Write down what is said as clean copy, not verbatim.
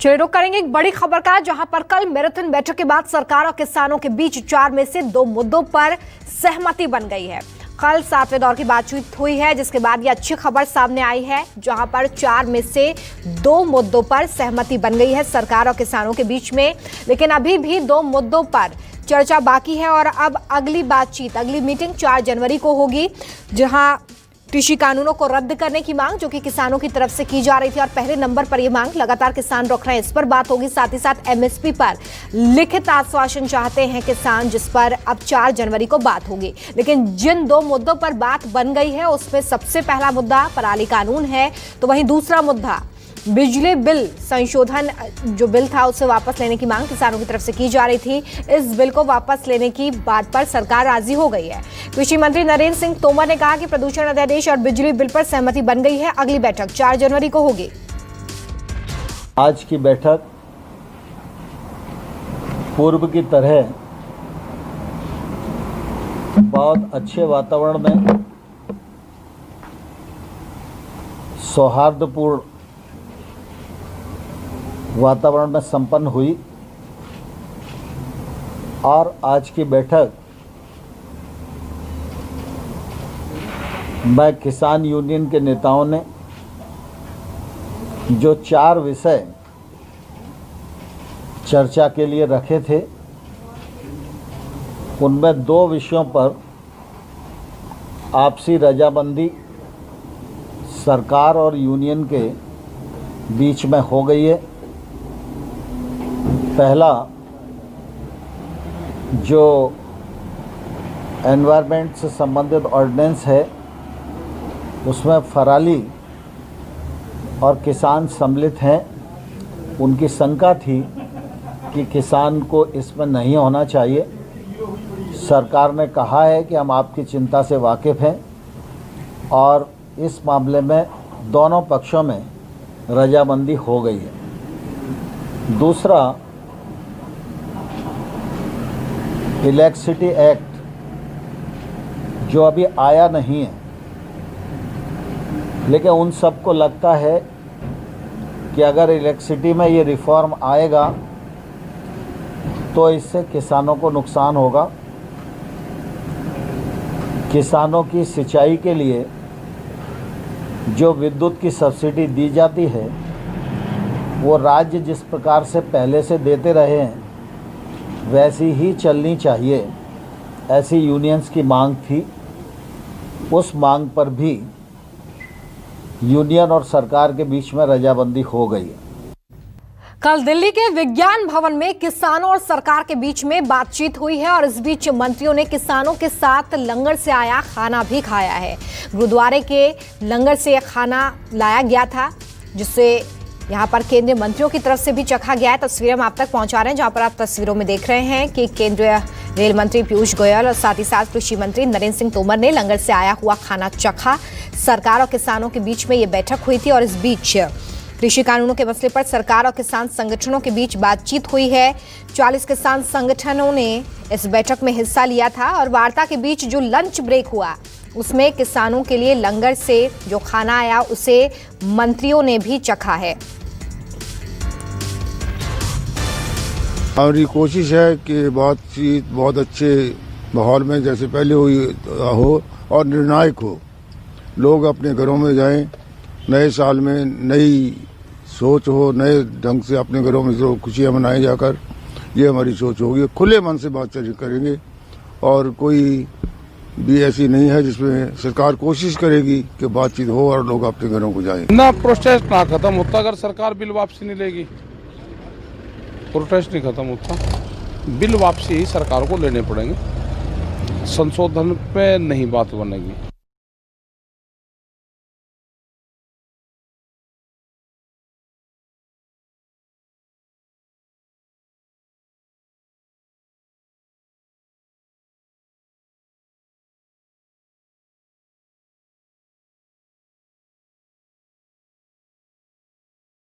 चलिए रुक करेंगे एक बड़ी खबर का, जहां पर कल मैराथन बैठक के बाद सरकार और किसानों के बीच 4 में से 2 मुद्दों पर सहमति बन गई है। कल 7वें दौर की बातचीत हुई है, जिसके बाद ये अच्छी खबर सामने आई है, जहां पर 4 में से 2 मुद्दों पर सहमति बन गई है सरकार और किसानों के बीच में। लेकिन अभी भी 2 मुद्दों पर चर्चा बाकी है और अब अगली मीटिंग 4 जनवरी को होगी, जहां कृषि कानूनों को रद्द करने की मांग जो कि किसानों की तरफ से की जा रही थी और पहले नंबर पर यह मांग लगातार किसान रख रहे हैं, इस पर बात होगी। साथ ही साथ एमएसपी पर लिखित आश्वासन चाहते हैं किसान, जिस पर अब 4 जनवरी को बात होगी। लेकिन जिन 2 मुद्दों पर बात बन गई है उसमें सबसे पहला मुद्दा पराली कानून है, तो वहीं दूसरा मुद्दा बिजली बिल संशोधन जो बिल था उसे वापस लेने की मांग किसानों की तरफ से की जा रही थी। इस बिल को वापस लेने की बात पर सरकार राजी हो गई है। कृषि मंत्री नरेंद्र सिंह तोमर ने कहा कि प्रदूषण अध्यादेश और बिजली बिल पर सहमति बन गई है। अगली बैठक 4 जनवरी को होगी। आज की बैठक पूर्व की तरह बहुत अच्छे वातावरण में सौहार्दपूर्ण वातावरण में संपन्न हुई और आज की बैठक में किसान यूनियन के नेताओं ने जो 4 विषय चर्चा के लिए रखे थे, उनमें 2 विषयों पर आपसी रजामंदी सरकार और यूनियन के बीच में हो गई है। पहला जो एनवायरनमेंट से संबंधित ऑर्डिनेंस है, उसमें फराली और किसान सम्मिलित हैं। उनकी शंका थी कि किसान को इसमें नहीं होना चाहिए। सरकार ने कहा है कि हम आपकी चिंता से वाकिफ़ हैं और इस मामले में दोनों पक्षों में रजामंदी हो गई है। दूसरा, इलेक्ट्रिसिटी एक्ट जो अभी आया नहीं है, लेकिन उन सबको लगता है कि अगर इलेक्ट्रिसिटी में ये रिफॉर्म आएगा तो इससे किसानों को नुकसान होगा। किसानों की सिंचाई के लिए जो विद्युत की सब्सिडी दी जाती है, वो राज्य जिस प्रकार से पहले से देते रहे हैं वैसी ही चलनी चाहिए, ऐसी यूनियंस की मांग थी। उस मांग पर भी यूनियन और सरकार के बीच में रजामंदी हो गई है। कल दिल्ली के विज्ञान भवन में किसानों और सरकार के बीच में बातचीत हुई है और इस बीच मंत्रियों ने किसानों के साथ लंगर से आया खाना भी खाया है। गुरुद्वारे के लंगर से यह खाना लाया गया था, जिससे यहाँ पर केंद्रीय मंत्रियों की तरफ से भी चखा गया है। तस्वीरें हम आप तक पहुंचा रहे हैं, जहां पर आप तस्वीरों में देख रहे हैं कि केंद्रीय रेल मंत्री पीयूष गोयल और साथ ही साथ कृषि मंत्री नरेंद्र सिंह तोमर ने लंगर से आया हुआ खाना चखा। सरकार और किसानों के बीच में ये बैठक हुई थी और इस बीच कृषि कानूनों के मसले पर सरकार और किसान संगठनों के बीच बातचीत हुई है। 40 किसान संगठनों ने इस बैठक में हिस्सा लिया था और वार्ता के बीच जो लंच ब्रेक हुआ उसमें किसानों के लिए लंगर से जो खाना आया उसे मंत्रियों ने भी चखा है। हमारी कोशिश है कि बातचीत बहुत अच्छे माहौल में जैसे पहले हुई हो और निर्णायक हो। लोग अपने घरों में जाएं, नए साल में नई सोच हो, नए ढंग से अपने घरों में जो खुशियां मनाएं जाकर, ये हमारी सोच होगी। खुले मन से बातचीत करेंगे और कोई भी ऐसी नहीं है जिसमें सरकार कोशिश करेगी कि बातचीत हो और लोग अपने घरों को जाएं। ना प्रोटेस्ट ना खत्म होता अगर सरकार बिल वापसी नहीं लेगी। प्रोटेस्ट नहीं खत्म होता, बिल वापसी ही सरकार को लेने पड़ेंगे। संशोधन पे नहीं बात बनेगी।